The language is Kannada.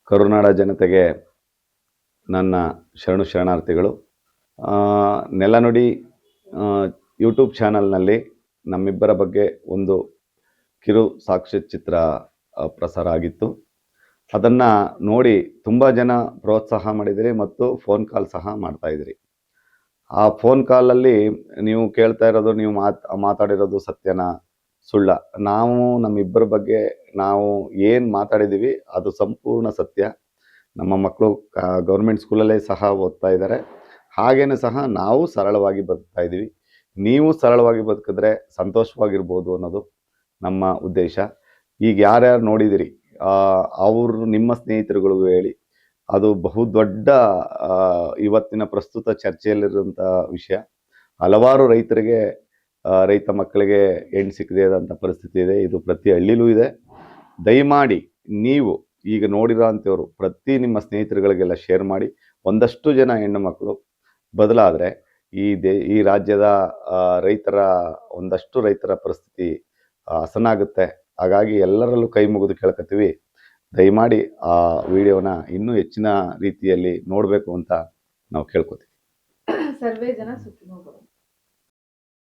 ಕರುನಾಡ ಜನತೆಗೆ ನನ್ನ ಶರಣಾರ್ಥಿಗಳು. ನೆಲನುಡಿ ಯೂಟ್ಯೂಬ್ ಚಾನಲ್ನಲ್ಲಿ ನಮ್ಮಿಬ್ಬರ ಬಗ್ಗೆ ಒಂದು ಕಿರು ಸಾಕ್ಷ್ಯಚಿತ್ರ ಪ್ರಸಾರ ಆಗಿತ್ತು. ಅದನ್ನು ನೋಡಿ ತುಂಬ ಜನ ಪ್ರೋತ್ಸಾಹ ಮಾಡಿದಿರಿ ಮತ್ತು ಫೋನ್ ಕಾಲ್ ಸಹ ಮಾಡ್ತಾಯಿದ್ರಿ. ಆ ಫೋನ್ ಕಾಲಲ್ಲಿ ನೀವು ಕೇಳ್ತಾ ಇರೋದು, ನೀವು ಮಾತಾಡಿರೋದು ಸತ್ಯನ ಸುಳ್ಳ? ನಾವು ನಮ್ಮಿಬ್ಬರ ಬಗ್ಗೆ ನಾವು ಏನು ಮಾತಾಡಿದ್ದೀವಿ ಅದು ಸಂಪೂರ್ಣ ಸತ್ಯ. ನಮ್ಮ ಮಕ್ಕಳು ಗೌರ್ಮೆಂಟ್ ಸ್ಕೂಲಲ್ಲೇ ಸಹ ಓದ್ತಾ ಇದ್ದಾರೆ. ಹಾಗೇನೆ ಸಹ ನಾವು ಸರಳವಾಗಿ ಬದುಕ್ತಾ ಇದ್ದೀವಿ. ನೀವು ಸರಳವಾಗಿ ಬದುಕಿದ್ರೆ ಸಂತೋಷವಾಗಿರ್ಬೋದು ಅನ್ನೋದು ನಮ್ಮ ಉದ್ದೇಶ. ಈಗ ಯಾರ್ಯಾರು ನೋಡಿದಿರಿ ಅವರು ನಿಮ್ಮ ಸ್ನೇಹಿತರುಗಳಿಗೂ ಹೇಳಿ. ಅದು ಬಹುದೊಡ್ಡ ಇವತ್ತಿನ ಪ್ರಸ್ತುತ ಚರ್ಚೆಯಲ್ಲಿರುವಂಥ ವಿಷಯ. ಹಲವಾರು ರೈತರಿಗೆ ರೈತ ಮಕ್ಕಳಿಗೆ ಹೆಣ್ಣು ಸಿಕ್ಕದೇ ಇರೋಂಥ ಪರಿಸ್ಥಿತಿ ಇದೆ. ಇದು ಪ್ರತಿ ಹಳ್ಳಿಲೂ ಇದೆ. ದಯಮಾಡಿ ನೀವು ಈಗ ನೋಡಿರೋ ಅಂಥವ್ರು ನಿಮ್ಮ ಸ್ನೇಹಿತರುಗಳಿಗೆಲ್ಲ ಶೇರ್ ಮಾಡಿ. ಒಂದಷ್ಟು ಜನ ಹೆಣ್ಣು ಮಕ್ಕಳು ಬದಲಾದರೆ ಈ ರಾಜ್ಯದ ಒಂದಷ್ಟು ರೈತರ ಪರಿಸ್ಥಿತಿ ಹಸನಾಗುತ್ತೆ. ಹಾಗಾಗಿ ಎಲ್ಲರಲ್ಲೂ ಕೈ ಮುಗಿದು ಕೇಳ್ಕೊತೀವಿ, ದಯಮಾಡಿ ಆ ವಿಡಿಯೋನ ಇನ್ನೂ ಹೆಚ್ಚಿನ ರೀತಿಯಲ್ಲಿ ನೋಡಬೇಕು ಅಂತ ನಾವು ಕೇಳ್ಕೊತೀವಿ. ಸರ್ವೇ ಜನ ಸುಖಿನೋ ಭವಂತು.